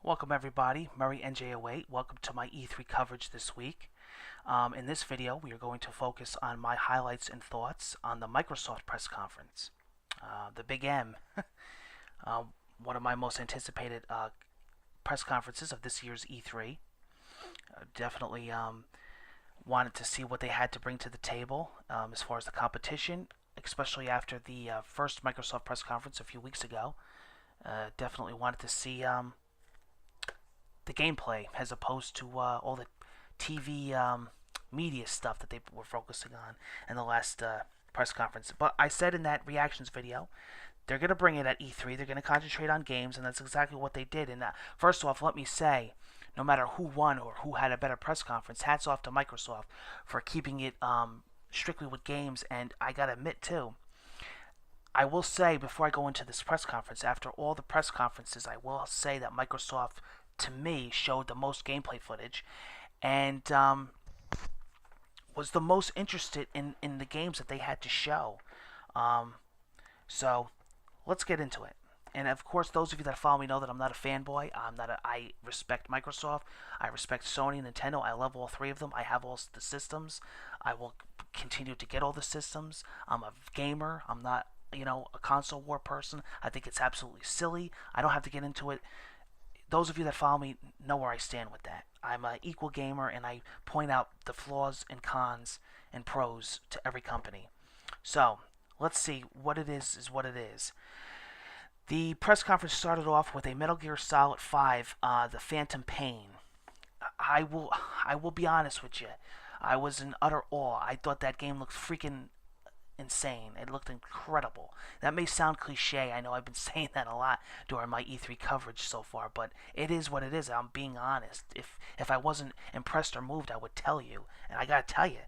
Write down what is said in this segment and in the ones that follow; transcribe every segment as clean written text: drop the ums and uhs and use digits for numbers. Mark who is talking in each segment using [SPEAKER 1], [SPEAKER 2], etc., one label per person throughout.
[SPEAKER 1] Welcome everybody, Murray NJ08. Welcome to my E3 coverage this week. In this video, we are going to focus on my highlights and thoughts on the Microsoft press conference. The Big M, one of my most anticipated press conferences of this year's E3. Definitely wanted to see what they had to bring to the table as far as the competition, especially after the first Microsoft press conference a few weeks ago. Definitely wanted to see the gameplay as opposed to all the TV media stuff that they were focusing on in the last press conference. But I said in that reactions video, they're going to bring it at E3. They're going to concentrate on games, and that's exactly what they did. And first off, let me say, no matter who won or who had a better press conference, hats off to Microsoft for keeping it strictly with games. And I got to admit, too, I will say before I go into this press conference, after all the press conferences, I will say that Microsoft, to me, showed the most gameplay footage and was the most interested in the games that they had to show. So let's get into it. And of course, those of you that follow me know that I'm not a fanboy. I respect Microsoft. I respect Sony and Nintendo. I love all three of them. I have all the systems. I will continue to get all the systems. I'm a gamer. I'm not, a console war person. I think it's absolutely silly. I don't have to get into it. Those of you that follow me know where I stand with that. I'm an equal gamer, and I point out the flaws and cons and pros to every company. So let's see what it is what it is. The press conference started off with a Metal Gear Solid 5, The Phantom Pain. I will be honest with you. I was in utter awe. I thought that game looked freaking insane. It looked incredible. That may sound cliche. I know I've been saying that a lot during my E3 coverage so far, but it is what it is. I'm being honest. If I wasn't impressed or moved, I would tell you. And I gotta tell you,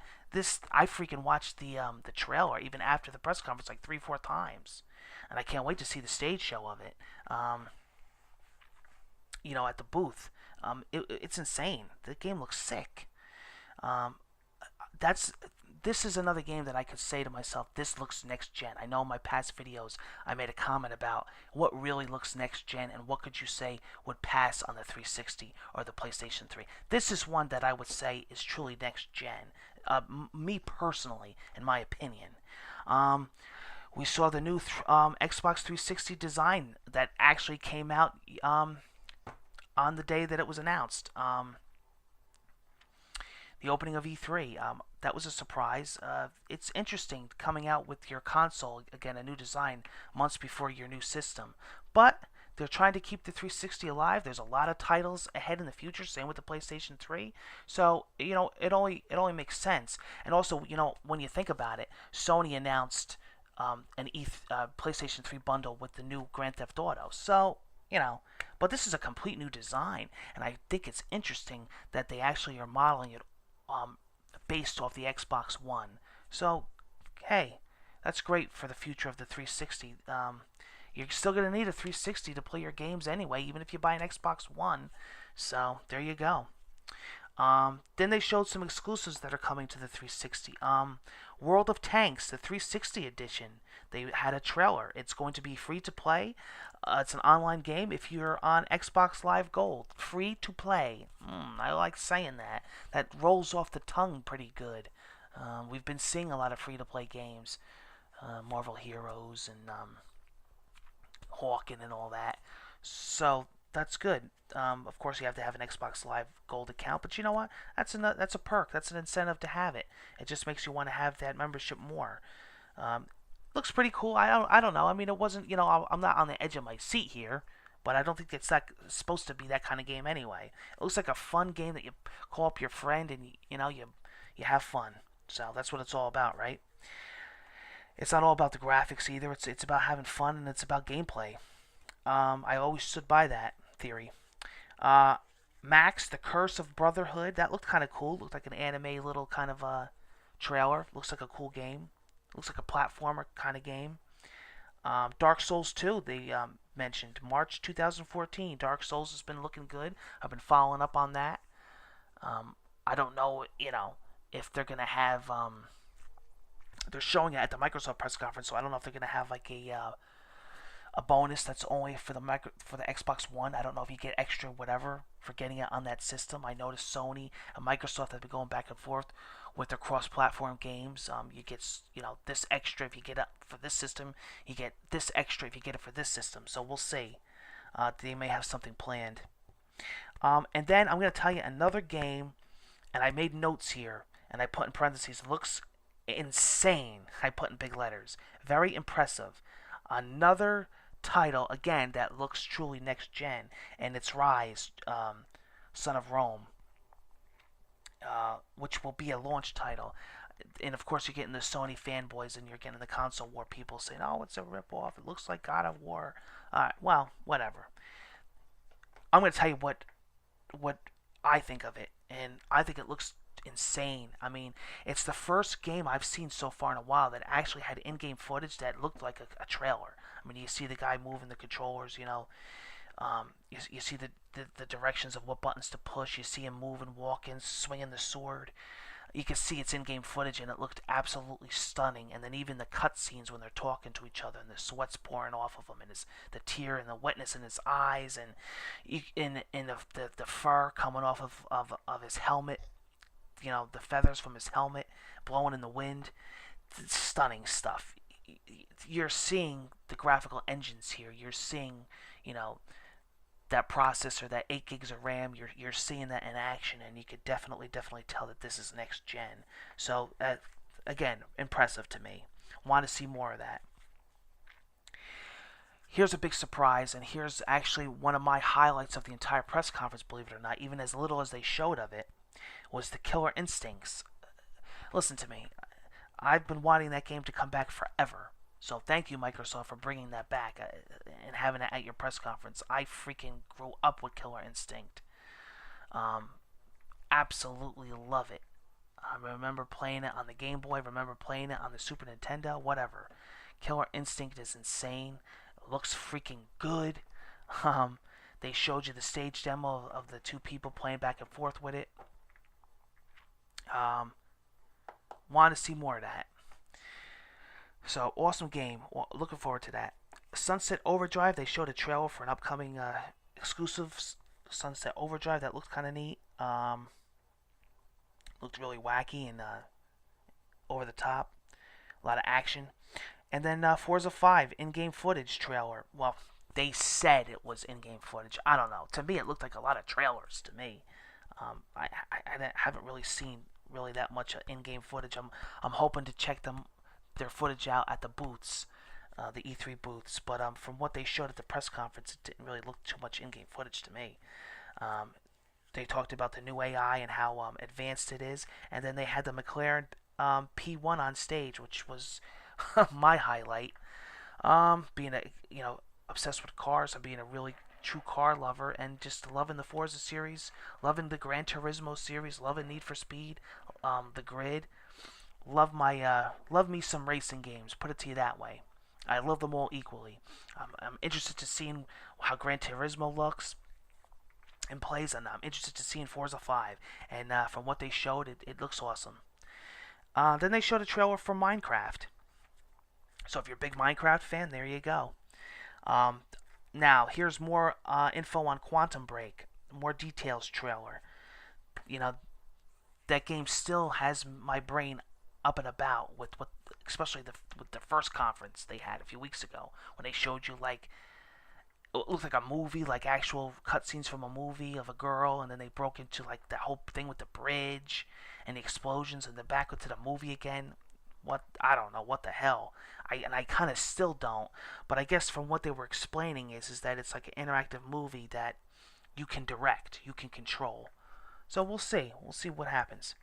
[SPEAKER 1] I freaking watched the trailer even after the press conference like 3-4 times, and I can't wait to see the stage show of it. At the booth. It's insane. The game looks sick. This is another game that I could say to myself, this looks next gen. I know in my past videos I made a comment about what really looks next gen and what could you say would pass on the 360 or the PlayStation 3. This is one that I would say is truly next gen. Me personally, in my opinion. We saw the new Xbox 360 design that actually came out on the day that it was announced. The opening of E3, that was a surprise. It's interesting coming out with your console, again, a new design, months before your new system. But they're trying to keep the 360 alive. There's a lot of titles ahead in the future, same with the PlayStation 3. So, it only makes sense. And also, when you think about it, Sony announced an PlayStation 3 bundle with the new Grand Theft Auto. So, but this is a complete new design, and I think it's interesting that they actually are modeling it based off the Xbox One. So, hey, that's great for the future of the 360. You're still going to need a 360 to play your games anyway, even if you buy an Xbox One. So, there you go. Then they showed some exclusives that are coming to the 360. World of Tanks, the 360 edition. They had a trailer. It's going to be free to play. It's an online game if you're on Xbox Live Gold. Free to play. I like saying that. That rolls off the tongue pretty good. We've been seeing a lot of free-to-play games. Marvel Heroes and Hawken and all that. So that's good. Of course, you have to have an Xbox Live Gold account, but you know what? That's a perk. That's an incentive to have it. It just makes you want to have that membership more. Looks pretty cool. I don't know. I mean, it wasn't. I'm not on the edge of my seat here, but I don't think it's supposed to be that kind of game anyway. It looks like a fun game that you call up your friend and you have fun. So that's what it's all about, right? It's not all about the graphics either. It's about having fun, and it's about gameplay. I always stood by that theory. Max, The Curse of Brotherhood. That looked kind of cool. Looked like an anime little kind of trailer. Looks like a cool game. Looks like a platformer kind of game. Dark Souls 2, they mentioned. March 2014. Dark Souls has been looking good. I've been following up on that. I don't know, if they're going to have... they're showing it at the Microsoft press conference, so I don't know if they're going to have like a a bonus that's only for the Xbox One. I don't know if you get extra whatever for getting it on that system. I noticed Sony and Microsoft have been going back and forth with their cross-platform games. You get this extra if you get it for this system. You get this extra if you get it for this system. So we'll see. They may have something planned. And then I'm going to tell you another game, and I made notes here, and I put in parentheses, looks insane. I put in big letters. Very impressive. Another title, again, that looks truly next gen, and it's Rise, Son of Rome, which will be a launch title. And of course, you're getting the Sony fanboys, and you're getting the console war people saying, "Oh, it's a ripoff. It looks like God of War." All right, well, whatever. I'm going to tell you what I think of it, and I think it looks insane. I mean, it's the first game I've seen so far in a while that actually had in-game footage that looked like a trailer. I mean, you see the guy moving the controllers, you see the directions of what buttons to push. You see him moving, walking, swinging the sword. You can see it's in-game footage, and it looked absolutely stunning. And then even the cutscenes when they're talking to each other, and the sweat's pouring off of him, and the tear and the wetness in his eyes, and the fur coming off of his helmet, the feathers from his helmet blowing in the wind. It's stunning stuff. You're seeing the graphical engines here. You're seeing, that processor, that 8 gigs of RAM, you're seeing that in action, and you could definitely tell that this is next gen. So, again, impressive to me. Want to see more of that. Here's a big surprise, and here's actually one of my highlights of the entire press conference, believe it or not, even as little as they showed of it, was the Killer Instincts. Listen to me. I've been wanting that game to come back forever. So thank you, Microsoft, for bringing that back and having it at your press conference. I freaking grew up with Killer Instinct. Absolutely love it. I remember playing it on the Game Boy. I remember playing it on the Super Nintendo. Whatever. Killer Instinct is insane. It looks freaking good. They showed you the stage demo of the two people playing back and forth with it. Want to see more of that. So, awesome game. Looking forward to that. Sunset Overdrive, they showed a trailer for an upcoming exclusive Sunset Overdrive that looked kind of neat. Looked really wacky and over the top. A lot of action. And then Forza 5 in-game footage trailer. Well, they said it was in-game footage. I don't know. To me, it looked like a lot of trailers to me. I haven't really seen really that much in-game footage. I'm hoping to check their footage out at the booths, the E3 booths. But from what they showed at the press conference, it didn't really look too much in-game footage to me. They talked about the new AI and how advanced it is, and then they had the McLaren P1 on stage, which was my highlight. Being obsessed with cars and being a really true car lover, and just loving the Forza series, loving the Gran Turismo series, loving Need for Speed, the Grid. Love me some racing games. Put it to you that way. I love them all equally. I'm interested to see how Gran Turismo looks and plays, and I'm interested to see in Forza 5. And from what they showed, it looks awesome. Then they showed a trailer for Minecraft. So if you're a big Minecraft fan, there you go. Now, here's more info on Quantum Break. More details trailer. That game still has my brain up and about with especially with the first conference they had a few weeks ago, when they showed you it looked like a movie, like actual cutscenes from a movie of a girl, and then they broke into like the whole thing with the bridge and the explosions, and then back into the movie again. I don't know what the hell. I kind of still don't, but I guess from what they were explaining is that it's like an interactive movie that you can direct, you can control. So we'll see what happens.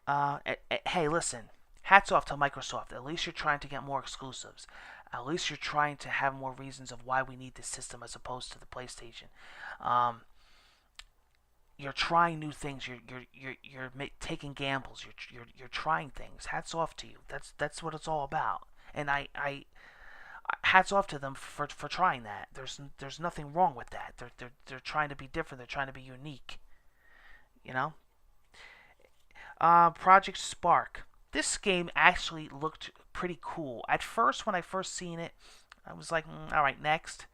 [SPEAKER 1] Hey, listen, hats off to Microsoft. At least you're trying to get more exclusives. At least you're trying to have more reasons of why we need this system as opposed to the PlayStation. You're trying new things. You're taking gambles. You're trying things. Hats off to you. That's what it's all about. And I hats off to them for trying that. There's nothing wrong with that. They're trying to be different. They're trying to be unique. Project Spark. This game actually looked pretty cool. At first, when I first seen it, I was like, all right, next.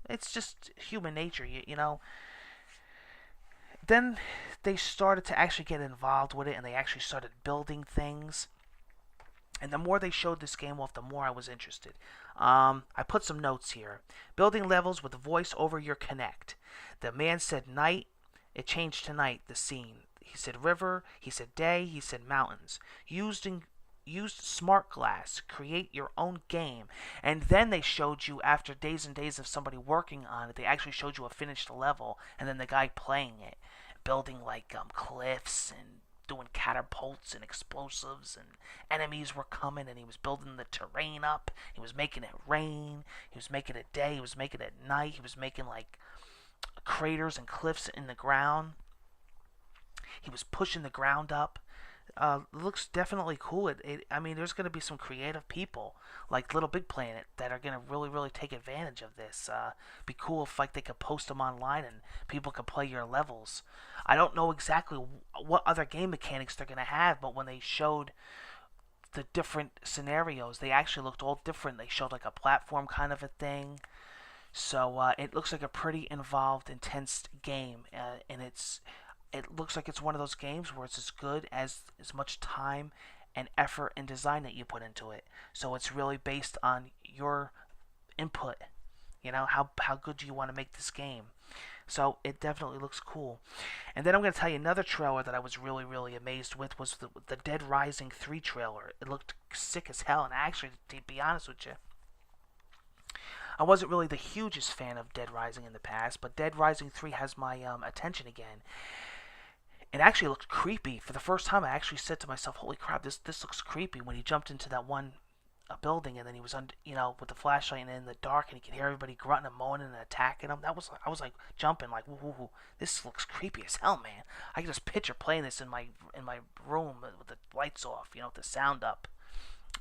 [SPEAKER 1] It's just human nature. Then they started to actually get involved with it, and they actually started building things. And the more they showed this game off, the more I was interested. I put some notes here. Building levels with voice over your Connect. The man said night. It changed to night, the scene. He said river. He said day. He said mountains. Used smart glass. Create your own game. And then they showed you, after days and days of somebody working on it, they actually showed you a finished level, and then the guy playing it, building like cliffs and doing catapults and explosives, and enemies were coming, and he was building the terrain up. He was making it rain. He was making it day. He was making it night. He was making like craters and cliffs in the ground. He was pushing the ground up. Looks definitely cool. I mean, there's going to be some creative people like Little Big Planet that are going to really, really take advantage of this. Be cool if like they could post them online and people could play your levels. I don't know exactly what other game mechanics they're going to have, but when they showed the different scenarios, they actually looked all different. They showed like a platform kind of a thing. So it looks like a pretty involved, intense game, and it looks like it's one of those games where it's as good as much time and effort and design that you put into it. So it's really based on your input. How good do you want to make this game? So it definitely looks cool. And then I'm going to tell you another trailer that I was really, really amazed with was the Dead Rising 3 trailer. It looked sick as hell, and actually, to be honest with you, I wasn't really the hugest fan of Dead Rising in the past, but Dead Rising 3 has my attention again. It actually looked creepy. For the first time, I actually said to myself, "Holy crap, this looks creepy." When he jumped into that one building, and then he was with the flashlight and in the dark, and he could hear everybody grunting and moaning and attacking him. I was like jumping, like, "Woo, this looks creepy as hell, man." I can just picture playing this in my room with the lights off, with the sound up.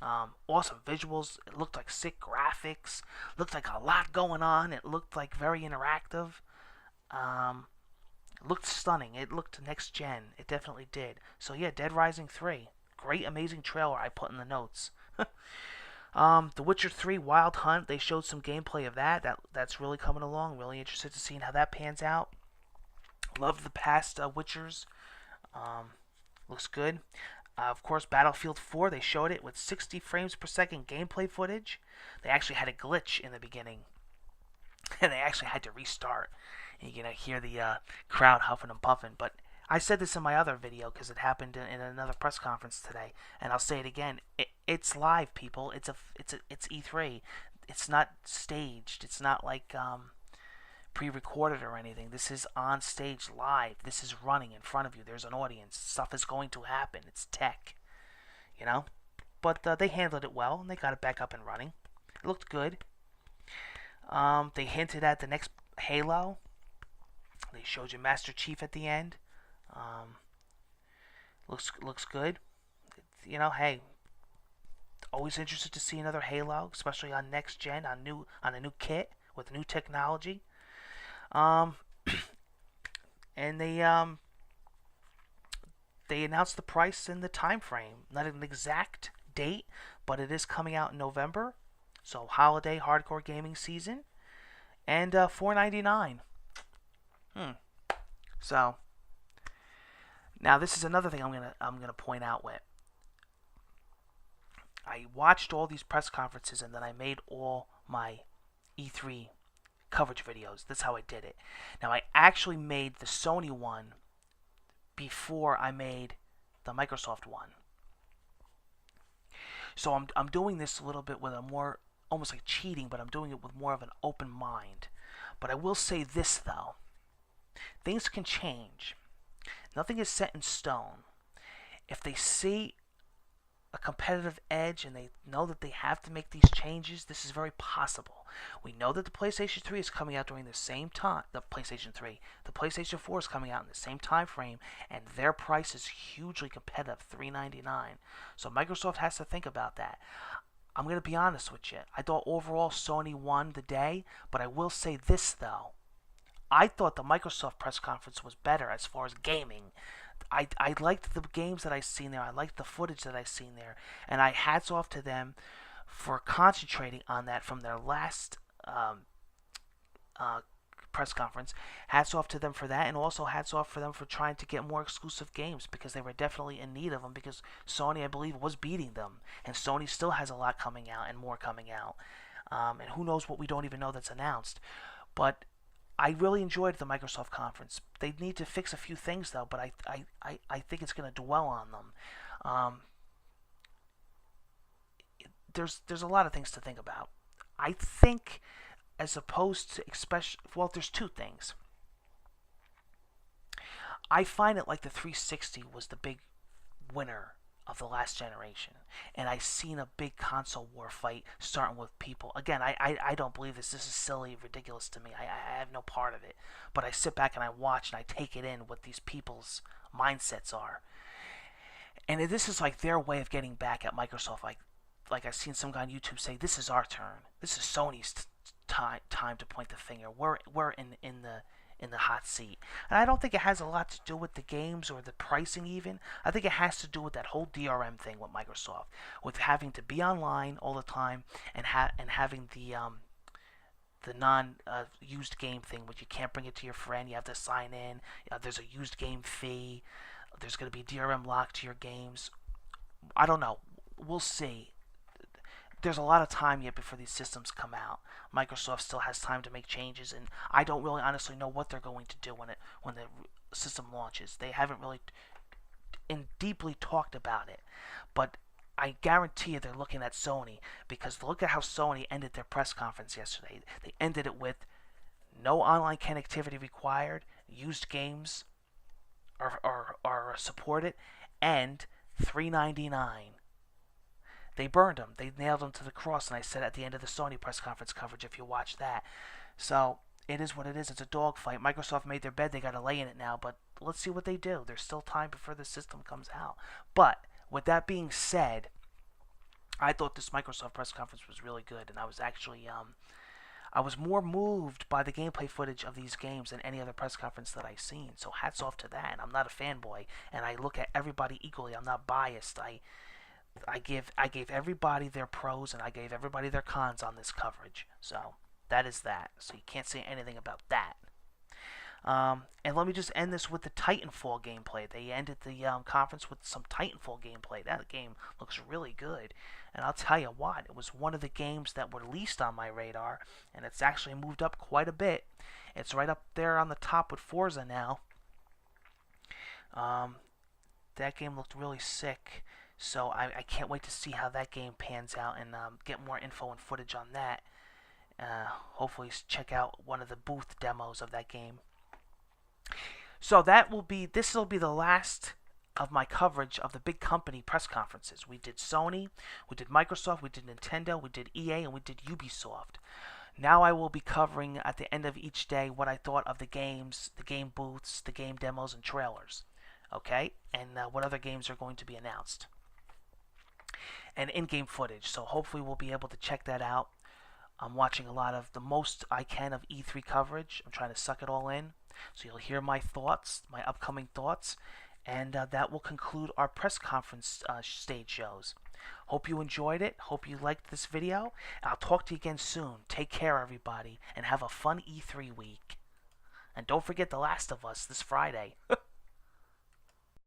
[SPEAKER 1] Awesome visuals. It looked like sick graphics. Looked like a lot going on. It looked like very interactive. It looked stunning. It looked next gen. It definitely did. So yeah, Dead Rising 3. Great, amazing trailer I put in the notes. The Witcher 3 Wild Hunt. They showed some gameplay of that. That's really coming along. Really interested to seeing how that pans out. Love the past Witchers. Looks good. Of course, Battlefield 4, they showed it with 60 frames per second gameplay footage. They actually had a glitch in the beginning, and they actually had to restart. And you're going to hear the crowd huffing and puffing. But I said this in my other video because it happened in another press conference today, and I'll say it again. It's live, people. It's E3. It's not staged. It's not like pre-recorded or anything. This is on stage live. This is running in front of you. There's an audience. Stuff is going to happen. It's tech, But they handled it well, and they got it back up and running. It looked good. They hinted at the next Halo. They showed you Master Chief at the end. Looks good. Hey, always interested to see another Halo, especially on next gen, on a new kit with new technology. And they announced the price and the time frame. Not an exact date, but it is coming out in November. So holiday hardcore gaming season, and $4.99. So now this is another thing I'm gonna point out with. I watched all these press conferences, and then I made all my E3 coverage videos. That's how I did it. Now, I actually made the Sony one before I made the Microsoft one. So I'm doing this a little bit with a more, almost like cheating, but I'm doing it with more of an open mind. But I will say this, though. Things can change. Nothing is set in stone. If they see a competitive edge and they know that they have to make these changes, this is very possible. We know that the PlayStation 3 is coming out during the same time. The PlayStation 4 is coming out in the same time frame, and their price is hugely competitive, $399. So Microsoft has to think about that. I'm going to be honest with you. I thought overall Sony won the day, but I will say this, though. I thought the Microsoft press conference was better as far as gaming. I liked the games that I seen there. I liked the footage that I seen there. And hats off to them for concentrating on that from their last uh, press conference. Hats off to them for that, and also hats off for them for trying to get more exclusive games because they were definitely in need of them because Sony, I believe, was beating them, and Sony still has a lot coming out and more coming out. And who knows what we don't even know that's announced. But I really enjoyed the Microsoft conference. They need to fix a few things though, but I think it's going to dwell on them. Um, there's a lot of things to think about. I think as opposed to especially well, there's two things. I find it like the 360 was the big winner of the last generation, and I've seen a big console war fight starting with people. Again, I don't believe this. This is silly, ridiculous to me. I have no part of it, but I sit back and I watch and I take it in what these people's mindsets are, and this is like their way of getting back at Microsoft. Like I've seen some guy on YouTube say, "This is our turn. This is Sony's time to point the finger. We're in the hot seat." And I don't think it has a lot to do with the games or the pricing even. I think it has to do with that whole DRM thing with Microsoft, with having to be online all the time and having the non used game thing, which you can't bring it to your friend. You have to sign in. There's a used game fee. There's going to be DRM locked to your games. I don't know. We'll see. There's a lot of time yet before these systems come out. Microsoft still has time to make changes, and I don't really honestly know what they're going to do when the system launches. They haven't really deeply talked about it, but I guarantee you they're looking at Sony, because look at how Sony ended their press conference yesterday. They ended it with no online connectivity required, used games are supported, and $3.99. They burned them. They nailed them to the cross, and I said at the end of the Sony press conference coverage, if you watch that. So it is what it is. It's a dogfight. Microsoft made their bed. They got to lay in it now. But let's see what they do. There's still time before the system comes out. But with that being said, I thought this Microsoft press conference was really good, and I was actually I was more moved by the gameplay footage of these games than any other press conference that I've seen. So hats off to that. And I'm not a fanboy, and I look at everybody equally. I'm not biased. I gave everybody their pros and I gave everybody their cons on this coverage. So that is that. So you can't say anything about that. And let me just end this with the Titanfall gameplay. They ended the conference with some Titanfall gameplay. That game looks really good. And I'll tell you what, it was one of the games that were least on my radar, and it's actually moved up quite a bit. It's right up there on the top with Forza now. That game looked really sick. So I can't wait to see how that game pans out and get more info and footage on that. Hopefully check out one of the booth demos of that game. So this will be the last of my coverage of the big company press conferences. We did Sony, we did Microsoft, we did Nintendo, we did EA, and we did Ubisoft. Now I will be covering at the end of each day what I thought of the games, the game booths, the game demos, and trailers. Okay? And what other games are going to be announced. And in-game footage. So hopefully we'll be able to check that out. I'm watching a lot of the most I can of E3 coverage. I'm trying to suck it all in. So you'll hear my thoughts, my upcoming thoughts. And that will conclude our press conference stage shows. Hope you enjoyed it. Hope you liked this video. I'll talk to you again soon. Take care, everybody. And have a fun E3 week. And don't forget The Last of Us this Friday.